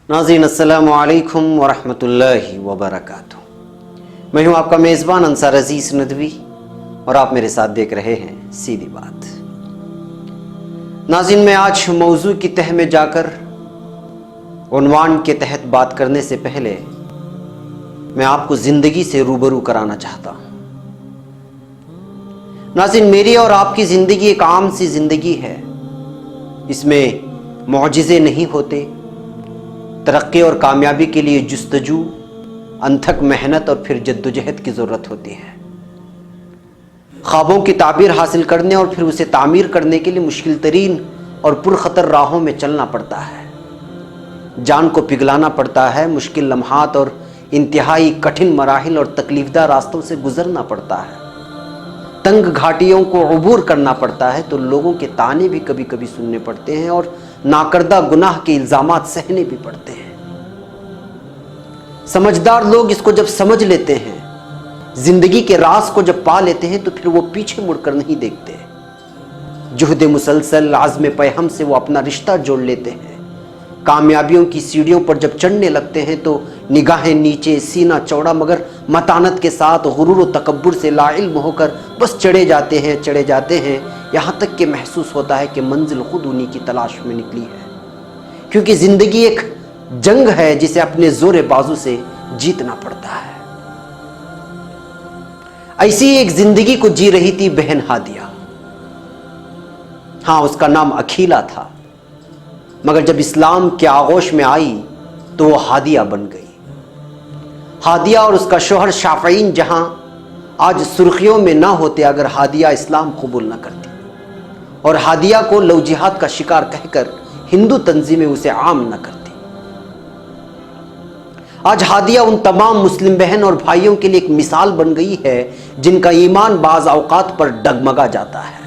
ناظرین السلام علیکم ورحمۃ اللہ وبرکاتہ۔ میں ہوں آپ کا میزبان انصار عزیز ندوی اور آپ میرے ساتھ دیکھ رہے ہیں سیدھی بات۔ ناظرین، میں آج موضوع کی تہ میں جا کر عنوان کے تحت بات کرنے سے پہلے میں آپ کو زندگی سے روبرو کرانا چاہتا ہوں۔ ناظرین، میری اور آپ کی زندگی ایک عام سی زندگی ہے۔ اس میں معجزے نہیں ہوتے۔ ترقی اور کامیابی کے لیے جستجو، انتھک محنت اور پھر جدوجہد کی ضرورت ہوتی ہے۔ خوابوں کی تعبیر حاصل کرنے اور پھر اسے تعمیر کرنے کے لیے مشکل ترین اور پرخطر راہوں میں چلنا پڑتا ہے۔ جان کو پگھلانا پڑتا ہے، مشکل لمحات اور انتہائی کٹھن مراحل اور تکلیف دہ راستوں سے گزرنا پڑتا ہے۔ تنگ گھاٹیوں کو عبور کرنا پڑتا ہے تو لوگوں کے طعنے بھی کبھی کبھی سننے پڑتے ہیں اور ناکردہ گناہ کے الزامات سہنے بھی پڑتے ہیں۔ سمجھدار لوگ اس کو جب سمجھ لیتے ہیں، زندگی کے راز کو جب پا لیتے ہیں تو پھر وہ پیچھے مڑ کر نہیں دیکھتے۔ جہد مسلسل، عزم پیہم سے وہ اپنا رشتہ جوڑ لیتے ہیں۔ کامیابیوں کی سیڑھیوں پر جب چڑھنے لگتے ہیں تو نگاہیں نیچے، سینہ چوڑا مگر متانت کے ساتھ غرور و تکبر سے لا علم ہو کر بس چڑھے جاتے ہیں یہاں تک کہ محسوس ہوتا ہے کہ منزل خود انہی کی تلاش میں نکلی ہے۔ کیونکہ زندگی ایک جنگ ہے جسے اپنے زور بازو سے جیتنا پڑتا ہے۔ ایسی ایک زندگی کو جی رہی تھی بہن ہادیہ۔ ہاں، اس کا نام اکھیلا تھا، مگر جب اسلام کے آغوش میں آئی تو وہ ہادیہ بن گئی۔ ہادیہ اور اس کا شوہر شافعین جہاں آج سرخیوں میں نہ ہوتے اگر ہادیہ اسلام قبول نہ کرتی، اور ہادیہ کو لو جہاد کا شکار کہہ کر ہندو تنظیمیں اسے عام نہ کرتی۔ آج ہادیہ ان تمام مسلم بہن اور بھائیوں کے لیے ایک مثال بن گئی ہے جن کا ایمان بعض اوقات پر ڈگمگا جاتا ہے۔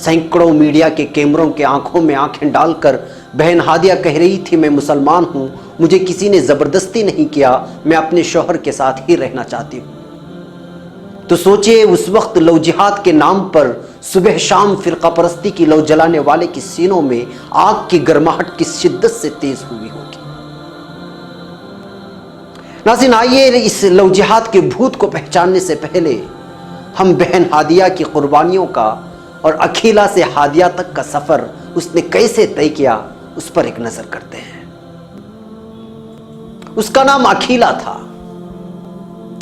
سینکڑوں میڈیا کے کیمروں کے آنکھوں میں آنکھیں ڈال کر بہن ہادیہ کہہ رہی تھی، میں مسلمان ہوں، مجھے کسی نے زبردستی نہیں کیا، میں اپنے شوہر کے ساتھ ہی رہنا چاہتی ہوں۔ تو سوچئے اس وقت لو جہاد کے نام پر صبح شام فرقہ پرستی کی لو جلانے والے کی سینوں میں آگ کی گرماہٹ کس شدت سے تیز ہوئی ہوگی۔ ناظرین، آئیے اس لو جہاد کے بھوت کو پہچاننے سے پہلے ہم بہن ہادیہ کی قربانیوں کا اور اکھیلا سے ہادیہ تک کا سفر اس نے کیسے طے کیا اس پر ایک نظر کرتے ہیں۔ اس کا نام اکھیلا تھا۔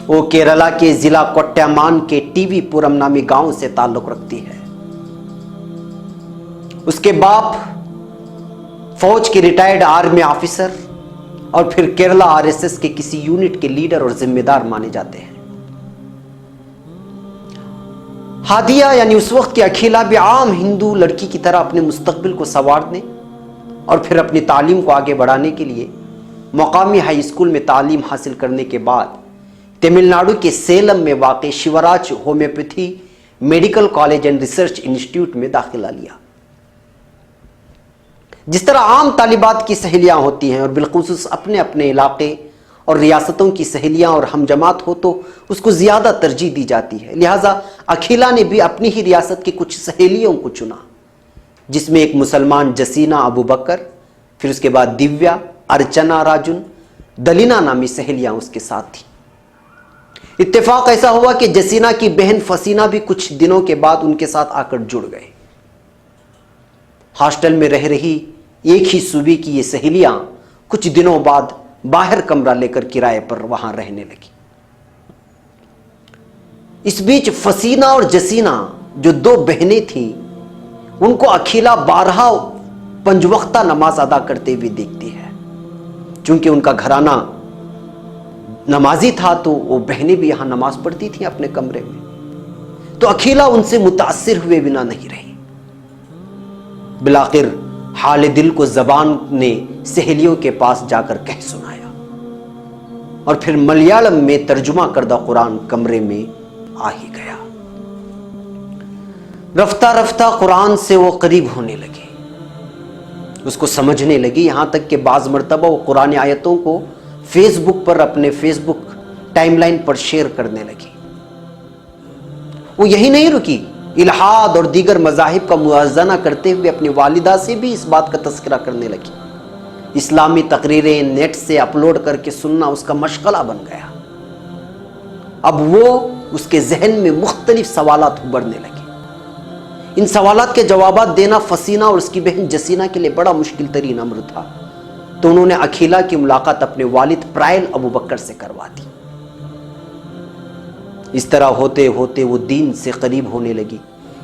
وہ کیرلا کے ضلع کوٹیامان کے ٹی وی پورم نامی گاؤں سے تعلق رکھتی ہے۔ اس کے باپ فوج کے ریٹائرڈ آرمی آفیسر اور پھر کیرلا RSS کے کسی یونٹ کے لیڈر اور ذمہ دار مانے جاتے ہیں۔ ہادیہ یعنی اس وقت کی اکھیلا بھی عام ہندو لڑکی کی طرح اپنے مستقبل کو سنوارنے اور پھر اپنی تعلیم کو آگے بڑھانے کے لیے مقامی ہائی اسکول میں تعلیم حاصل کرنے کے بعد تمل ناڈو کے سیلم میں واقع Shivraj homeopathy medical college and research institute میں داخلہ لیا۔ جس طرح عام طالبات کی سہیلیاں ہوتی ہیں اور بالخصوص اپنے اپنے علاقے اور ریاستوں کی سہیلیاں اور ہم جماعت ہو تو اس کو زیادہ ترجیح دی جاتی ہے، لہٰذا اکھیلا نے بھی اپنی ہی ریاست کی کچھ سہیلیوں کو چنا، جس میں ایک مسلمان جسینہ ابو بکر، پھر اس کے بعد دیویا، ارچنا راجن، دلینا نامی سہیلیاں اس کے ساتھ تھیں۔ اتفاق ایسا ہوا کہ جسینہ کی بہن فسینہ بھی کچھ دنوں کے بعد ان کے ساتھ آ کر جڑ گئے۔ ہاسٹل میں رہ رہی ایک ہی صوبے کی یہ سہیلیاں کچھ دنوں بعد باہر کمرہ لے کر کرائے پر وہاں رہنے لگی۔ اس بیچ فسینہ اور جسینہ جو دو بہنیں تھیں، ان کو اکھیلا بارہا پنج وقتہ نماز ادا کرتے ہوئے دیکھتی ہے۔ چونکہ ان کا گھرانہ نمازی تھا تو وہ بہنیں بھی یہاں نماز پڑھتی تھیں اپنے کمرے میں، تو اکھیلا ان سے متاثر ہوئے بنا نہیں رہی۔ بالآخر حال دل کو زبان نے سہیلیوں کے پاس جا کر کہہ سنایا اور پھر ملیالم میں ترجمہ کردہ قرآن کمرے میں آ ہی گیا۔ رفتہ رفتہ قرآن سے وہ قریب ہونے لگی، اس کو سمجھنے لگی، یہاں تک کہ بعض مرتبہ وہ قرآن آیتوں کو فیس بک پر اپنے فیس بک ٹائم لائن پر شیئر کرنے لگی۔ وہ یہی نہیں رکی، الحاد اور دیگر مذاہب کا موازنہ کرتے ہوئے اپنی والدہ سے بھی اس بات کا تذکرہ کرنے لگی اسلامی تقریریں نیٹ سے اپلوڈ کر کے سننا اس کا مشغلہ بن گیا۔ اب وہ اس کے ذہن میں مختلف سوالات ابھرنے لگے۔ ان سوالات کے جوابات دینا فسینہ اور اس کی بہن جسینہ کے لیے بڑا مشکل ترین امر تھا، تو انہوں نے اکھیلا کی ملاقات اپنے والد پرائل ابوبکر سے کروا دی۔ اس طرح ہوتے ہوتے وہ دین سے قریب ہونے لگی،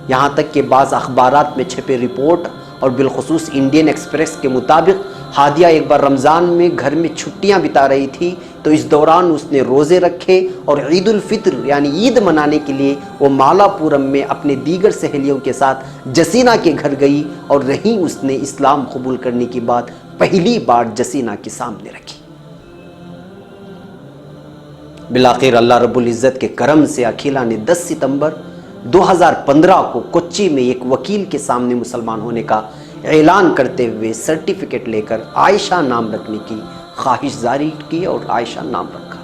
یہاں تک کہ بعض اخبارات میں چھپے رپورٹ اور بالخصوص انڈین ایکسپریس کے مطابق ہادیہ ایک بار رمضان میں گھر میں چھٹیاں بتا رہی تھی، تو اس دوران اس نے روزے رکھے اور عید الفطر یعنی عید منانے کے لیے وہ مالا پورم میں اپنے دیگر سہیلیوں کے ساتھ جسینہ کے گھر گئی، اور رہیں اس نے اسلام قبول کرنے کی بات پہلی بار جسینہ کے سامنے رکھی۔ بالآخر اللہ رب العزت کے کرم سے اکھیلا نے 10 ستمبر 2015 کو کوچی میں ایک وکیل کے سامنے مسلمان ہونے کا اعلان کرتے ہوئے سرٹیفکیٹ لے کر عائشہ نام رکھنے کی خواہش ظاہر کی اور عائشہ نام رکھا۔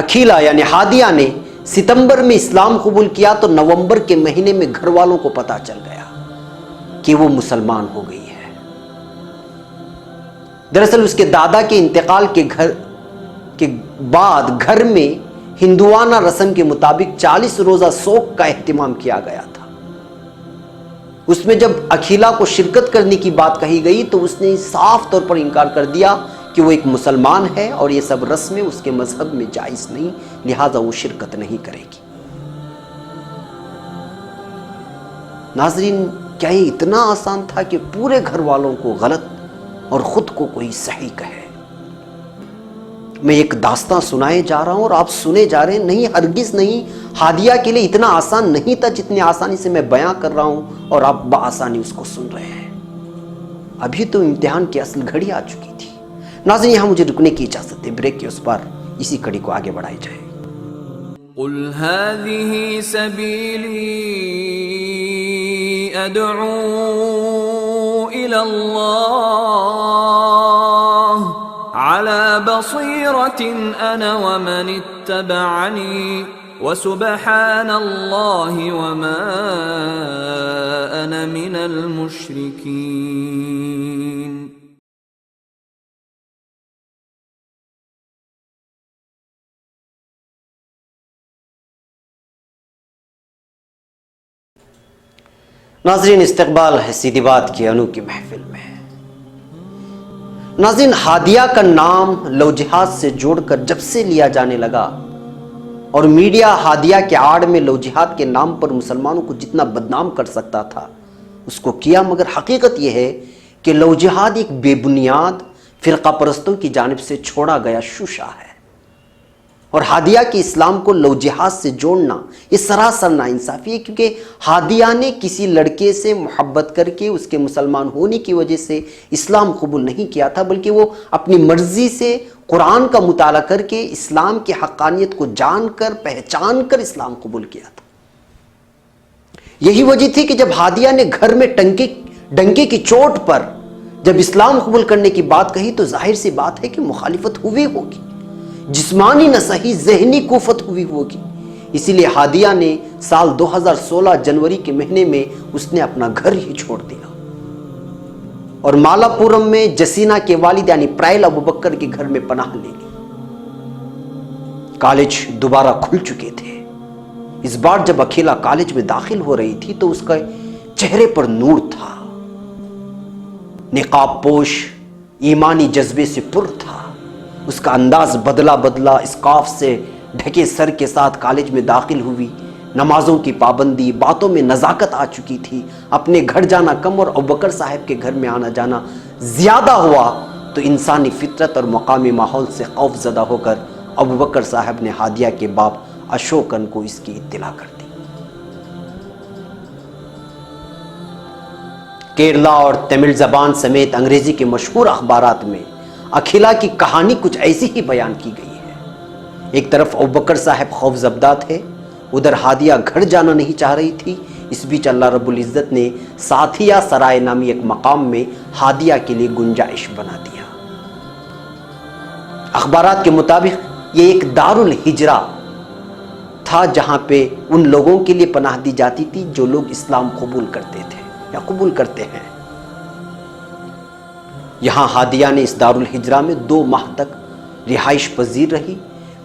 اکھیلا یعنی ہادیہ نے ستمبر میں اسلام قبول کیا تو نومبر کے مہینے میں گھر والوں کو پتہ چل گیا کہ وہ مسلمان ہو گئی ہے۔ دراصل اس کے دادا کے انتقال کے بعد گھر میں ہندوانہ رسم کے مطابق 40 روزہ سوگ کا اہتمام کیا گیا تھا۔ اس میں جب اکھیلا کو شرکت کرنے کی بات کہی گئی تو اس نے صاف طور پر انکار کر دیا کہ وہ ایک مسلمان ہے اور یہ سب رسمیں اس کے مذہب میں جائز نہیں، لہٰذا وہ شرکت نہیں کرے گی۔ ناظرین، کیا یہ اتنا آسان تھا کہ پورے گھر والوں کو غلط اور خود کو کوئی صحیح کہے؟ میں ایک داستان سنائے جا رہا ہوں اور آپ سنے جا رہے ہیں، نہیں ہرگز نہیں، ہادیہ کے لیے اتنا آسان نہیں تھا جتنی آسانی سے میں بیان کر رہا ہوں اور آپ بآسانی اس کو سن رہے ہیں۔ ابھی تو امتحان کی اصل گھڑی آ چکی تھی۔ ناظرین، یہاں مجھے رکنے کی اجازت ہے، بریک کے اس پر اسی کڑی کو آگے بڑھائی جائے۔ قل هذه سبيلي أدعو إلى الله على بصيرة أنا ومن اتبعني وسبحان الله وما أنا من المشركين۔ ناظرین، استقبال ہے سیدھی بات کی انوکھی محفل میں۔ ناظرین، ہادیہ کا نام لو جہاد سے جوڑ کر جب سے لیا جانے لگا اور میڈیا ہادیہ کے آڑ میں لو جہاد کے نام پر مسلمانوں کو جتنا بدنام کر سکتا تھا اس کو کیا، مگر حقیقت یہ ہے کہ لو جہاد ایک بے بنیاد فرقہ پرستوں کی جانب سے چھوڑا گیا شوشہ ہے، اور ہادیہ کے اسلام کو لو جہاد سے جوڑنا یہ سراسر ناانصافی ہے، کیونکہ ہادیہ نے کسی لڑکے سے محبت کر کے اس کے مسلمان ہونے کی وجہ سے اسلام قبول نہیں کیا تھا، بلکہ وہ اپنی مرضی سے قرآن کا مطالعہ کر کے اسلام کی حقانیت کو جان کر پہچان کر اسلام قبول کیا تھا۔ یہی وجہ تھی کہ جب ہادیہ نے گھر میں ڈنکے کی چوٹ پر جب اسلام قبول کرنے کی بات کہی تو ظاہر سی بات ہے کہ مخالفت ہوئی ہوگی، جسمانی نہ صحیح ذہنی کوفت ہوئی ہوگی۔ اسی لیے ہادیہ نے سال 2016 جنوری کے مہینے میں اس نے اپنا گھر ہی چھوڑ دیا اور مالا پورم میں جسینہ کے والد یعنی پرائل ابوبکر کے گھر میں پناہ لے لی۔ کالج دوبارہ کھل چکے تھے۔ اس بار جب اکھیلا کالج میں داخل ہو رہی تھی تو اس کا چہرے پر نور تھا، نقاب پوش، ایمانی جذبے سے پر تھا۔ اس کا انداز بدلا اسکارف سے ڈھکے سر کے ساتھ کالج میں داخل ہوئی۔ نمازوں کی پابندی، باتوں میں نزاکت آ چکی تھی۔ اپنے گھر جانا کم اور ابوبکر صاحب کے گھر میں آنا جانا زیادہ ہوا تو انسانی فطرت اور مقامی ماحول سے خوف زدہ ہو کر ابوبکر صاحب نے ہادیہ کے باپ اشوکن کو اس کی اطلاع کر دی۔ کیرلا اور تمل زبان سمیت انگریزی کے مشہور اخبارات میں اکھیلا کی کہانی کچھ ایسی ہی بیان کی گئی ہے۔ ایک طرف ابوبکر صاحب خوف زدہ تھے، ادھر ہادیہ گھر جانا نہیں چاہ رہی تھی۔ اس بیچ اللہ رب العزت نے ساتھیہ سرائے نامی ایک مقام میں ہادیہ کے لیے گنجائش بنا دیا۔ اخبارات کے مطابق یہ ایک دارالہجرہ تھا جہاں پہ ان لوگوں کے لیے پناہ دی جاتی تھی جو لوگ اسلام قبول کرتے تھے یا قبول کرتے ہیں۔ یہاں ہادیہ نے اس دارالہجرہ میں 2 ماہ تک رہائش پذیر رہی.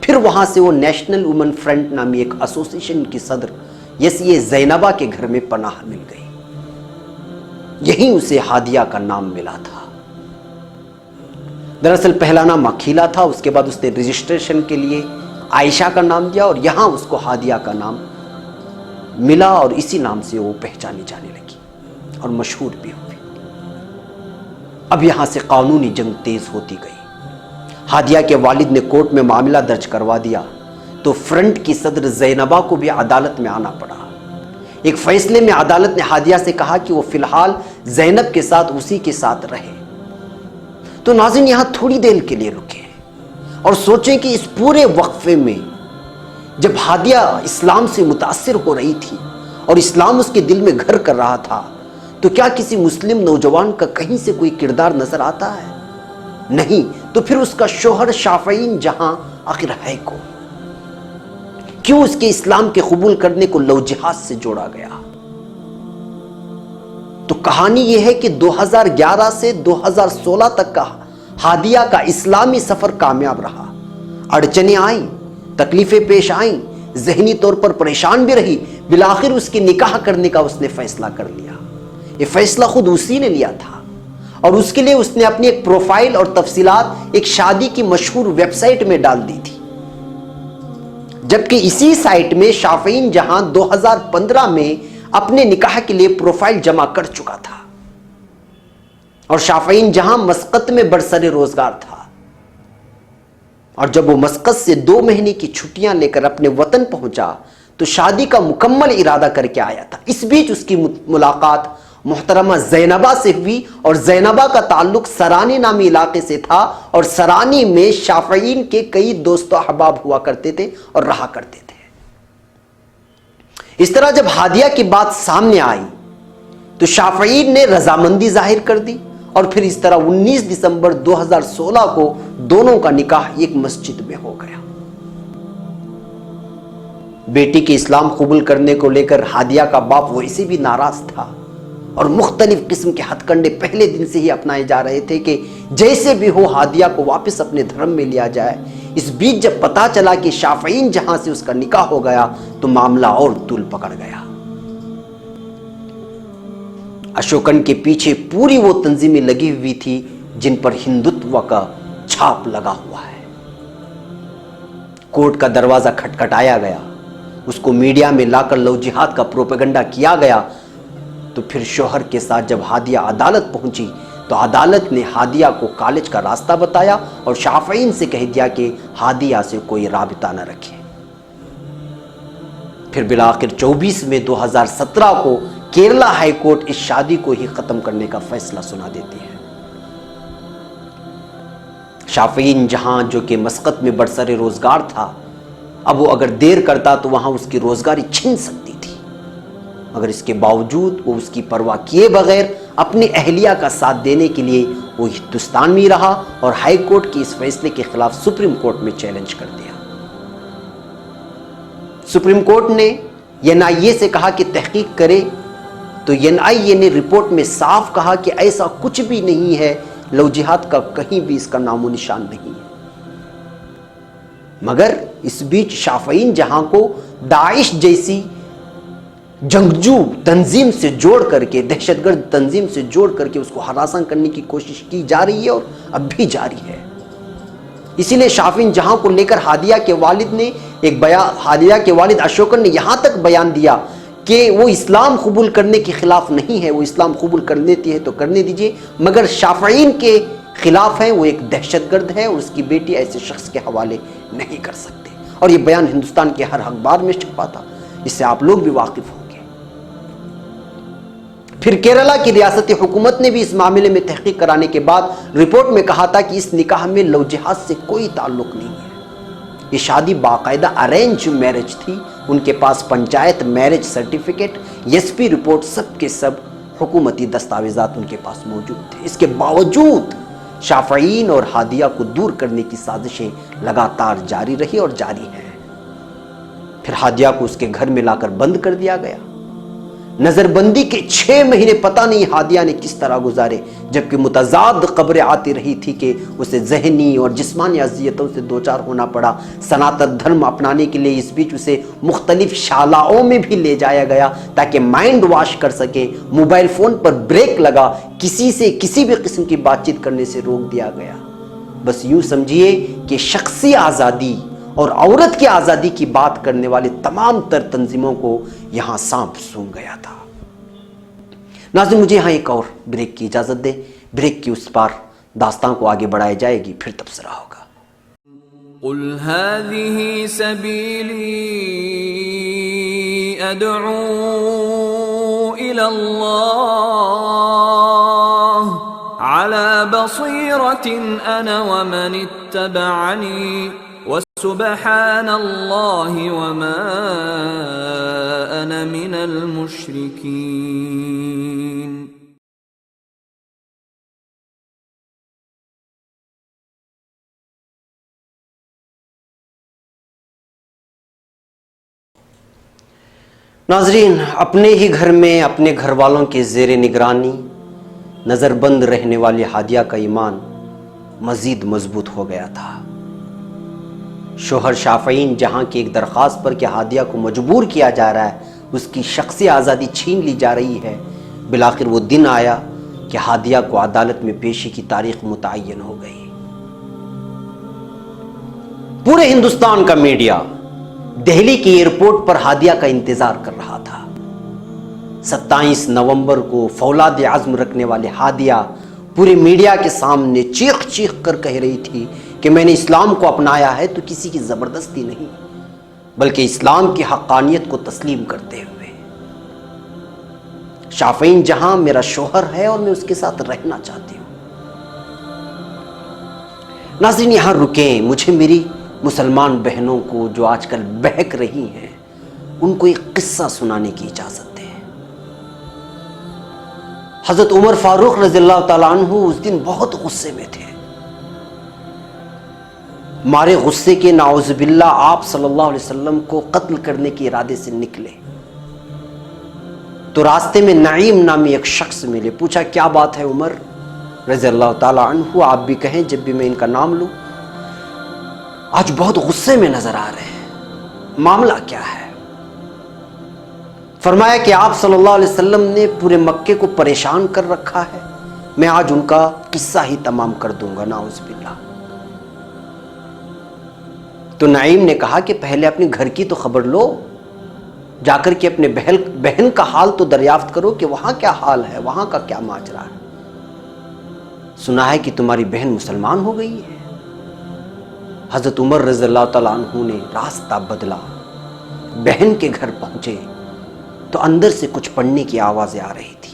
پھر وہاں سے وہ نیشنل وومن فرنٹ نامی ایک ایسوسیشن کی صدر یسیہ زینبہ کے گھر میں پناہ مل گئی. یہیں اسے ہادیہ کا نام ملا تھا. دراصل پہلا نام اکھیلا تھا، اس کے بعد اس نے رجسٹریشن کے لیے عائشہ کا نام دیا اور یہاں اس کو ہادیہ کا نام ملا اور اسی نام سے وہ پہچانی جانے لگی اور مشہور بھی ہوئی. اب یہاں سے قانونی جنگ تیز ہوتی گئی. ہادیہ کے والد نے کورٹ میں معاملہ درج کروا دیا تو فرنٹ کی صدر زینبہ کو بھی عدالت میں آنا پڑا. ایک فیصلے میں عدالت نے ہادیہ سے کہا کہ وہ فی الحال زینب کے ساتھ اسی کے ساتھ رہے. تو ناظرین یہاں تھوڑی دیر کے لیے رکیں اور سوچیں کہ اس پورے وقفے میں جب ہادیہ اسلام سے متاثر ہو رہی تھی اور اسلام اس کے دل میں گھر کر رہا تھا تو کیا کسی مسلم نوجوان کا کہیں سے کوئی کردار نظر آتا ہے؟ نہیں. تو پھر اس کا شوہر شافعین جہاں آخر ہے کو کیوں اس کے اسلام کے قبول کرنے کو لو جہاد سے جوڑا گیا؟ تو کہانی یہ ہے کہ 2011 سے 2016 تک کا ہادیہ کا اسلامی سفر کامیاب رہا. اڑچنیں آئیں، تکلیفیں پیش آئیں، ذہنی طور پر پریشان بھی رہی. بالآخر اس کے نکاح کرنے کا اس نے فیصلہ کر لیا. یہ فیصلہ خود اسی نے لیا تھا اور اس کے لیے اس نے اپنی ایک پروفائل اور تفصیلات ایک شادی کی مشہور ویب سائٹ میں ڈال دی تھی. جبکہ اسی سائٹ میں شافعین جہاں 2015 میں اپنے نکاح کے لیے پروفائل جمع کر چکا تھا اور شافعین جہاں مسقط میں برسر روزگار تھا. اور جب وہ مسقط سے 2 مہینے کی چھٹیاں لے کر اپنے وطن پہنچا تو شادی کا مکمل ارادہ کر کے آیا تھا. اس بیچ اس کی ملاقات محترمہ زینبہ سے ہوئی اور زینبہ کا تعلق سرانی نامی علاقے سے تھا اور سرانی میں شافعین کے کئی دوست و احباب ہوا کرتے تھے اور رہا کرتے تھے. اس طرح جب ہادیہ کی بات سامنے آئی تو شافعین نے رضامندی ظاہر کر دی اور پھر اس طرح 19 دسمبر 2016 کو دونوں کا نکاح ایک مسجد میں ہو گیا. بیٹی کے اسلام قبول کرنے کو لے کر ہادیہ کا باپ ویسے بھی ناراض تھا اور مختلف قسم کے ہتھ کنڈے پہلے دن سے ہی اپنائے جا رہے تھے کہ جیسے بھی ہو ہادیہ کو واپس اپنے دھرم میں لیا جائے. اس بیچ جب پتا چلا کہ شافعین جہاں سے اس کا نکاح ہو گیا تو معاملہ اور طول پکڑ گیا. اشوکن کے پیچھے پوری وہ تنظیمیں لگی ہوئی تھی جن پر ہندوتو کا چھاپ لگا ہوا ہے. کورٹ کا دروازہ کھٹکھٹایا گیا، اس کو میڈیا میں لا کر لو جہاد کا پروپیگنڈا کیا گیا. تو پھر شوہر کے ساتھ جب ہادیہ عدالت پہنچی تو عدالت نے ہادیہ کو کالج کا راستہ بتایا اور شافعین سے کہہ دیا کہ ہادیہ سے کوئی رابطہ نہ رکھے. پھر بالآخر 24 مئی 2017 کو کیرلا ہائی کورٹ اس شادی کو ہی ختم کرنے کا فیصلہ سنا دیتی ہے. شافعین جہاں جو کہ مسقط میں برسر روزگار تھا، اب وہ اگر دیر کرتا تو وہاں اس کی روزگاری چھن سکتی تھی، مگر اس کے باوجود وہ اس کی پرواہ کیے بغیر اپنی اہلیہ کا ساتھ دینے کے لیے وہ ہندوستان میں رہا اور ہائی کورٹ کے اس فیصلے کے خلاف سپریم کورٹ میں چیلنج کر دیا. سپریم کورٹ نے NIA سے کہا کہ تحقیق کرے تو NIA نے رپورٹ میں صاف کہا کہ ایسا کچھ بھی نہیں ہے، لو جہاد کا کہیں بھی اس کا نام و نشان نہیں ہے. مگر اس بیچ شافعین جہاں کو داعش جیسی جنگجو تنظیم سے جوڑ کر کے، دہشت گرد تنظیم سے جوڑ کر کے اس کو ہراساں کرنے کی کوشش کی جا رہی ہے اور اب بھی جاری ہے. اسی لیے شافعین جہاں کو لے کر ہادیہ کے والد نے ایک بیان، ہادیہ کے والد اشوکن نے یہاں تک بیان دیا کہ وہ اسلام قبول کرنے کے خلاف نہیں ہے، وہ اسلام قبول کر لیتی ہے تو کرنے دیجئے، مگر شافعین کے خلاف ہیں، وہ ایک دہشت گرد ہے اور اس کی بیٹی ایسے شخص کے حوالے نہیں کر سکتے. اور یہ بیان ہندوستان کے ہر اخبار میں چھپا تھا، اس سے آپ لوگ بھی واقف ہوں گے. پھر کیرلا کی ریاستی حکومت نے بھی اس معاملے میں تحقیق کرانے کے بعد رپورٹ میں کہا تھا کہ اس نکاح میں لو جہاد سے کوئی تعلق نہیں ہے. یہ شادی باقاعدہ ارینج میرج تھی. ان کے پاس panchayat marriage certificate, SP report, سب کے سب حکومتی دستاویزات ان کے پاس موجود تھے. اس کے باوجود شافعین اور ہادیہ کو دور کرنے کی سازشیں لگاتار جاری رہی اور جاری ہیں. پھر ہادیہ کو اس کے گھر میں لا کر بند کر دیا گیا. نظر بندی کے 6 مہینے پتہ نہیں ہادیہ نے کس طرح گزارے، جبکہ متضاد خبریں آتی رہی تھی کہ اسے ذہنی اور جسمانی اذیتوں سے دوچار ہونا پڑا۔ سناتن دھرم اپنانے کے لیے اس بیچ اسے مختلف شالاؤں میں بھی لے جایا گیا تاکہ مائنڈ واش کر سکے۔ موبائل فون پر بریک لگا، کسی سے کسی بھی قسم کی بات چیت کرنے سے روک دیا گیا۔ بس یوں سمجھیے کہ شخصی آزادی اور عورت کی آزادی کی بات کرنے والے تمام تر تنظیموں کو یہاں سانپ سونگھ گیا تھا۔ ناظرین، مجھے یہاں ایک اور بریک کی اجازت دے، بریک کی اس پار داستان کو آگے بڑھائی جائے گی، پھر تبصرہ ہوگا۔ قل هذه سبيلي أدعو إلى الله على بصيرة أنا ومن اتبعني وسبحان الله وما أنا من المشركين۔ ناظرین، اپنے ہی گھر میں اپنے گھر والوں کے زیر نگرانی نظر بند رہنے والی ہادیہ کا ایمان مزید مضبوط ہو گیا تھا۔ شوہر شافعین جہاں کی ایک درخواست پر کہ ہادیہ کو مجبور کیا جا رہا ہے، اس کی شخصی آزادی چھین لی جا رہی ہے، بالآخر وہ دن آیا کہ ہادیہ کو عدالت میں پیشی کی تاریخ متعین ہو گئی۔ پورے ہندوستان کا میڈیا دہلی کی ایئرپورٹ پر ہادیہ کا انتظار کر رہا تھا۔ 27 نومبر کو فولاد عزم رکھنے والے ہادیہ پورے میڈیا کے سامنے چیخ چیخ کر کہہ رہی تھی کہ میں نے اسلام کو اپنایا ہے تو کسی کی زبردستی نہیں، بلکہ اسلام کی حقانیت کو تسلیم کرتے ہوئے۔ شافعین جہاں میرا شوہر ہے اور میں اس کے ساتھ رہنا چاہتی ہوں۔ ناظرین، یہاں رکیں، مجھے میری مسلمان بہنوں کو جو آج کل بہک رہی ہیں ان کو ایک قصہ سنانے کی اجازت دیں۔ حضرت عمر فاروق رضی اللہ تعالیٰ عنہ اس دن بہت غصے میں تھے۔ مارے غصے کے نعوذ باللہ آپ صلی اللہ علیہ وسلم کو قتل کرنے کے ارادے سے نکلے تو راستے میں نعیم نامی ایک شخص ملے۔ پوچھا کیا بات ہے عمر رضی اللہ تعالیٰ عنہ، آپ بھی کہیں جب بھی میں ان کا نام لوں، آج بہت غصے میں نظر آ رہے ہیں، معاملہ کیا ہے؟ فرمایا کہ آپ صلی اللہ علیہ وسلم نے پورے مکے کو پریشان کر رکھا ہے، میں آج ان کا قصہ ہی تمام کر دوں گا، نعوذ باللہ۔ تو نعیم نے کہا کہ پہلے اپنے گھر کی تو خبر لو، جا کر کے اپنے بہن کا حال تو دریافت کرو کہ وہاں کیا حال ہے، وہاں کا کیا ماجرا ہے۔ سنا ہے کہ تمہاری بہن مسلمان ہو گئی ہے۔ حضرت عمر رضی اللہ تعالیٰ عنہ نے راستہ بدلا، بہن کے گھر پہنچے تو اندر سے کچھ پڑھنے کی آوازیں آ رہی تھی۔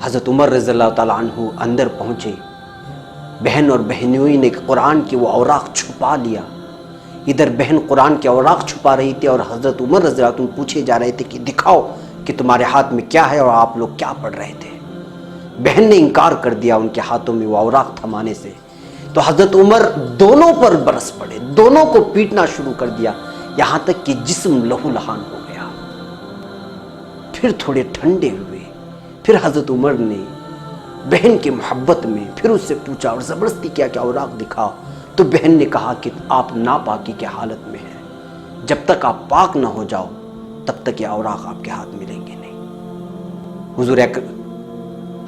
حضرت عمر رضی اللہ تعالیٰ عنہ اندر پہنچے، بہن اور بہنوئی نے قرآن کی وہ اوراق چھپا لیا۔ ادھر بہن قرآن کے اوراق چھپا رہی تھی اور حضرت عمر رضی اللہ عنہ پوچھے جا رہے تھے کہ دکھاؤ کہ تمہارے ہاتھ میں کیا ہے اور آپ لوگ کیا پڑھ رہے تھے۔ بہن نے انکار کر دیا ان کے ہاتھوں میں وہ اوراق تھمانے سے، تو حضرت عمر دونوں پر برس پڑے، دونوں کو پیٹنا شروع کر دیا، یہاں تک کہ جسم لہو لہان ہو گیا۔ پھر تھوڑے ٹھنڈے ہوئے، پھر حضرت عمر نے بہن کے محبت میں پھر اس سے پوچھا اور زبردستی کیا کہ اوراق دکھا، تو بہن نے کہا کہ آپ ناپاکی کے حالت میں ہیں، جب تک آپ پاک نہ ہو جاؤ تب تک یہ اوراق آپ کے ہاتھ ملیں گے نہیں۔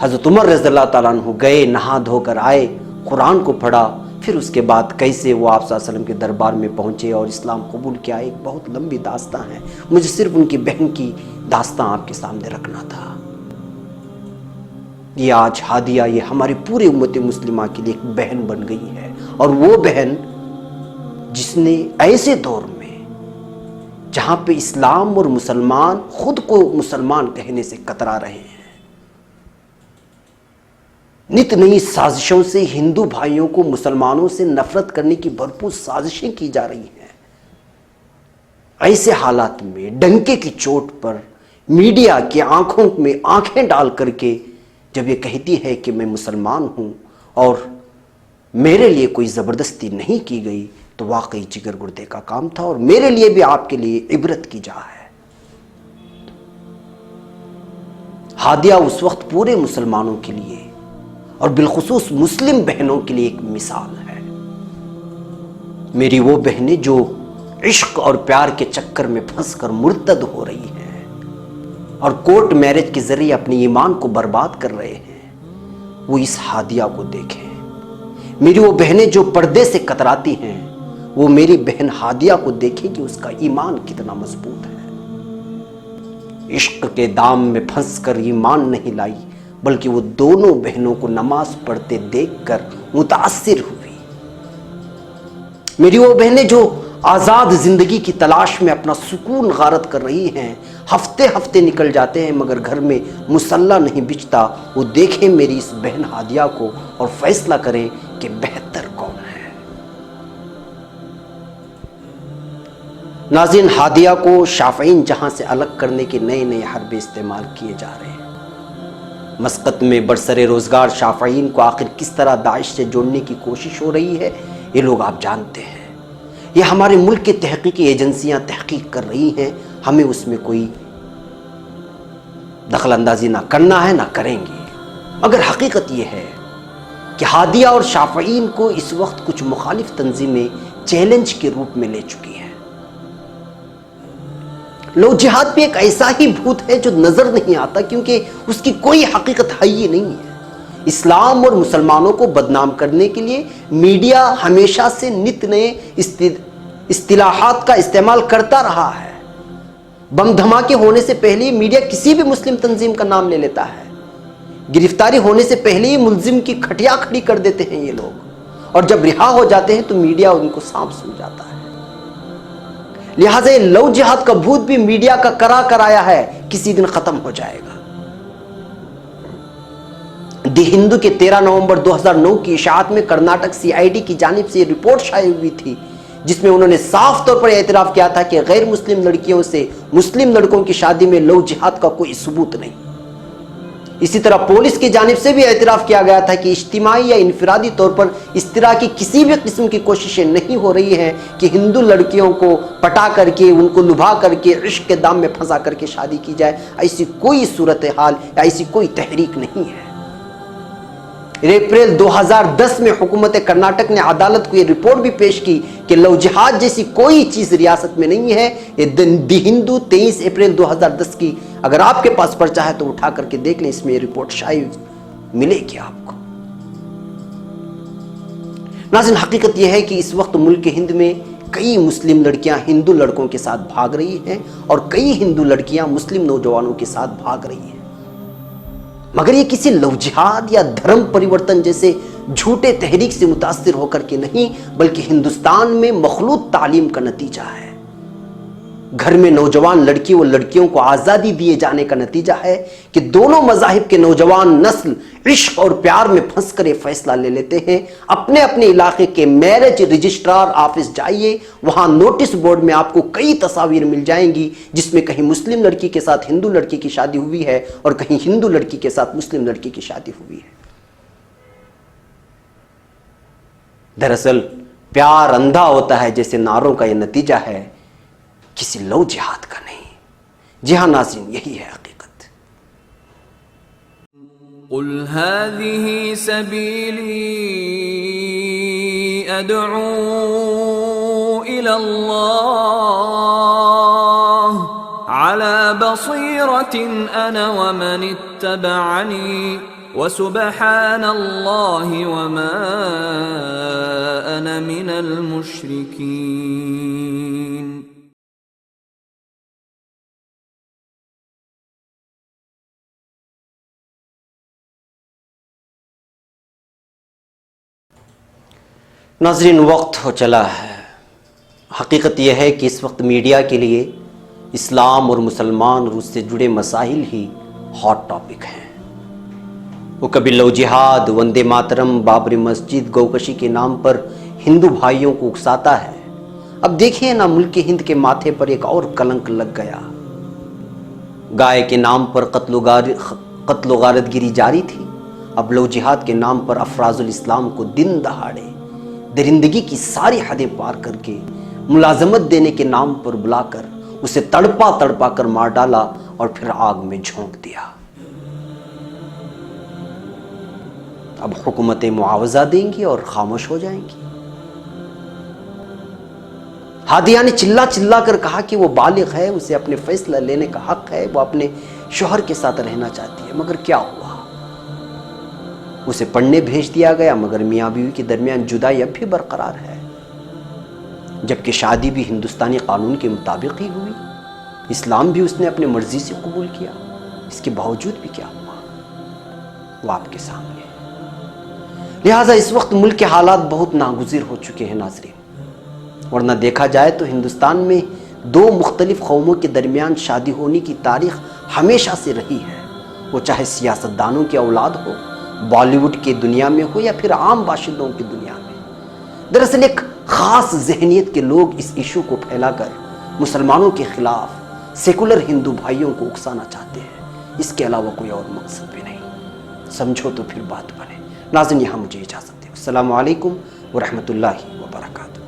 حضرت عمر رضی اللہ تعالیٰ عنہ گئے، نہا دھو کر آئے، قرآن کو پڑھا، پھر اس کے بعد کیسے وہ آپ صلی اللہ علیہ وسلم کے دربار میں پہنچے اور اسلام قبول کیا، ایک بہت لمبی داستان ہے، مجھے صرف ان کی بہن کی داستان آپ کے سامنے رکھنا تھا۔ یہ آج ہادیہ یہ ہماری پورے امت مسلمہ کے لیے ایک بہن بن گئی ہے، اور وہ بہن جس نے ایسے دور میں جہاں پہ اسلام اور مسلمان خود کو مسلمان کہنے سے کترا رہے ہیں، نت نئی سازشوں سے ہندو بھائیوں کو مسلمانوں سے نفرت کرنے کی بھرپور سازشیں کی جا رہی ہیں، ایسے حالات میں ڈنکے کی چوٹ پر میڈیا کی آنکھوں میں آنکھیں ڈال کر کے جب یہ کہتی ہے کہ میں مسلمان ہوں اور میرے لیے کوئی زبردستی نہیں کی گئی، تو واقعی جگر گردے کا کام تھا، اور میرے لیے بھی آپ کے لیے عبرت کی جا ہے۔ ہادیہ اس وقت پورے مسلمانوں کے لیے اور بالخصوص مسلم بہنوں کے لیے ایک مثال ہے۔ میری وہ بہنیں جو عشق اور پیار کے چکر میں پھنس کر مرتد ہو رہی ہیں اور کورٹ میرج کے ذریعے اپنے ایمان کو برباد کر رہے ہیں، وہ اس ہادیہ کو دیکھیں۔ میری وہ بہنیں جو پردے سے کتراتی ہیں، وہ میری بہن ہادیہ کو دیکھیں کہ اس کا ایمان کتنا مضبوط ہے۔ عشق کے دام میں پھنس کر ایمان نہیں لائی، بلکہ وہ دونوں بہنوں کو نماز پڑھتے دیکھ کر متاثر ہوئی۔ میری وہ بہنیں جو آزاد زندگی کی تلاش میں اپنا سکون غارت کر رہی ہیں، ہفتے ہفتے نکل جاتے ہیں مگر گھر میں مصلی نہیں بچتا، وہ دیکھیں میری اس بہن ہادیہ کو اور فیصلہ کریں کہ بہتر کون ہے۔ ناظرین، ہادیہ کو شافعین جہاں سے الگ کرنے کے نئے نئے حربے استعمال کیے جا رہے ہیں۔ مسقط میں برسر روزگار شافعین کو آخر کس طرح داعش سے جوڑنے کی کوشش ہو رہی ہے، یہ لوگ آپ جانتے ہیں۔ یہ ہمارے ملک کے تحقیقی ایجنسیاں تحقیق کر رہی ہیں، ہمیں اس میں کوئی دخل اندازی نہ کرنا ہے، نہ کریں گے۔ مگر حقیقت یہ ہے کہ ہادیہ اور شافعین کو اس وقت کچھ مخالف تنظیمیں چیلنج کے روپ میں لے چکی ہیں۔ لو جہاد بھی ایک ایسا ہی بھوت ہے جو نظر نہیں آتا، کیونکہ اس کی کوئی حقیقت ہے ہی نہیں ہے۔ اسلام اور مسلمانوں کو بدنام کرنے کے لیے میڈیا ہمیشہ سے نت نئے اصطلاحات کا استعمال کرتا رہا ہے۔ بم دھماکے ہونے سے پہلے میڈیا کسی بھی مسلم تنظیم کا نام لے لیتا ہے، گرفتاری ہونے سے پہلے ہی ملزم کی کھٹیا کھڑی کر دیتے ہیں یہ لوگ، اور جب رہا ہو جاتے ہیں تو میڈیا ان کو سانپ سمجھ جاتا ہے۔ لہٰذا یہ لو جہاد کا بھوت بھی میڈیا کا کرا کرایا ہے، کسی دن ختم ہو جائے گا۔ دی ہندو کے 13 نومبر 2009 کی اشاعت میں کرناٹک CID کی جانب سے یہ رپورٹ شائع ہوئی تھی، جس میں انہوں نے صاف طور پر اعتراف کیا تھا کہ غیر مسلم لڑکیوں سے مسلم لڑکوں کی شادی میں لو جہاد کا کوئی ثبوت نہیں۔ اسی طرح پولیس کی جانب سے بھی اعتراف کیا گیا تھا کہ اجتماعی یا انفرادی طور پر اس طرح کی کسی بھی قسم کی کوششیں نہیں ہو رہی ہیں کہ ہندو لڑکیوں کو پٹا کر کے، ان کو لبھا کر کے، عشق کے دام میں پھنسا کر کے شادی کی جائے۔ ایسی کوئی صورتحال یا ایسی کوئی تحریک نہیں ہے۔ اپریل 2010 میں حکومت کرناٹک نے عدالت کو یہ رپورٹ بھی پیش کی کہ لو جہاد جیسی کوئی چیز ریاست میں نہیں ہے۔ یہ دی ہندو 23 اپریل 2010 کی، اگر آپ کے پاس پرچہ ہے تو اٹھا کر کے دیکھ لیں، اس میں یہ رپورٹ شائع ملے گی آپ کو۔ ناظرین، حقیقت یہ ہے کہ اس وقت ملک ہند میں کئی مسلم لڑکیاں ہندو لڑکوں کے ساتھ بھاگ رہی ہیں اور کئی ہندو لڑکیاں مسلم نوجوانوں کے ساتھ بھاگ رہی ہیں، مگر یہ کسی لو جہاد یا دھرم پریورتن جیسے جھوٹے تحریک سے متاثر ہو کر کے نہیں، بلکہ ہندوستان میں مخلوط تعلیم کا نتیجہ ہے۔ گھر میں نوجوان لڑکی و لڑکیوں کو آزادی دیے جانے کا نتیجہ ہے کہ دونوں مذاہب کے نوجوان نسل عشق اور پیار میں پھنس کر یہ فیصلہ لے لیتے ہیں۔ اپنے اپنے علاقے کے میرج رجسٹرار آفس جائیے، وہاں نوٹس بورڈ میں آپ کو کئی تصاویر مل جائیں گی جس میں کہیں مسلم لڑکی کے ساتھ ہندو لڑکی کی شادی ہوئی ہے اور کہیں ہندو لڑکی کے ساتھ مسلم لڑکی کی شادی ہوئی ہے۔ دراصل پیار اندھا ہوتا ہے جیسے نعروں کا یہ نتیجہ ہے، کسی لو جہاد کا نہیں۔ جی ہاں ناظرین، یہی ہے حقیقت۔ قل هذه سبيلي أدعو إلى الله على بصيرة أنا ومن اتبعني وسبحان الله وما أنا من المشركين۔ ناظرین، وقت ہو چلا ہے۔ حقیقت یہ ہے کہ اس وقت میڈیا کے لیے اسلام اور مسلمان اور اس سے جڑے مسائل ہی ہاٹ ٹاپک ہیں۔ وہ کبھی لو جہاد، وندے ماترم، بابری مسجد، گوکشی کے نام پر ہندو بھائیوں کو اکساتا ہے۔ اب دیکھیں نا، ملک ہند کے ماتھے پر ایک اور کلنک لگ گیا۔ گائے کے نام پر قتل و غارت گیری جاری تھی، اب لو جہاد کے نام پر افراز الاسلام کو دن دہاڑے درندگی کی ساری حدیں پار کر کے ملازمت دینے کے نام پر بلا کر اسے تڑپا تڑپا کر مار ڈالا اور پھر آگ میں جھونک دیا۔ اب حکومتیں معاوضہ دیں گی اور خاموش ہو جائیں گی۔ ہادیہ نے چلا چلا کر کہا کہ وہ بالغ ہے، اسے اپنے فیصلہ لینے کا حق ہے، وہ اپنے شوہر کے ساتھ رہنا چاہتی ہے، مگر کیا ہوا؟ اسے پڑھنے بھیج دیا گیا، مگر میاں بیوی کے درمیان جدائی اب بھی برقرار ہے، جبکہ شادی بھی ہندوستانی قانون کے مطابق ہی ہوئی، اسلام بھی اس نے اپنے مرضی سے قبول کیا، اس کے باوجود بھی کیا ہوا وہ آپ کے سامنے ہے۔ لہٰذا اس وقت ملک کے حالات بہت ناگزیر ہو چکے ہیں ناظرین، ورنہ دیکھا جائے تو ہندوستان میں دو مختلف قوموں کے درمیان شادی ہونے کی تاریخ ہمیشہ سے رہی ہے، وہ چاہے سیاستدانوں کی اولاد ہو، بالی ووڈ کی دنیا میں ہو، یا پھر عام باشندوں کی دنیا میں۔ دراصل ایک خاص ذہنیت کے لوگ اس ایشو کو پھیلا کر مسلمانوں کے خلاف سیکولر ہندو بھائیوں کو اکسانا چاہتے ہیں، اس کے علاوہ کوئی اور مقصد بھی نہیں۔ سمجھو تو پھر بات بنے۔ ناظرین، یہاں مجھے اجازت دیں۔ السلام علیکم ورحمۃ اللہ وبرکاتہ۔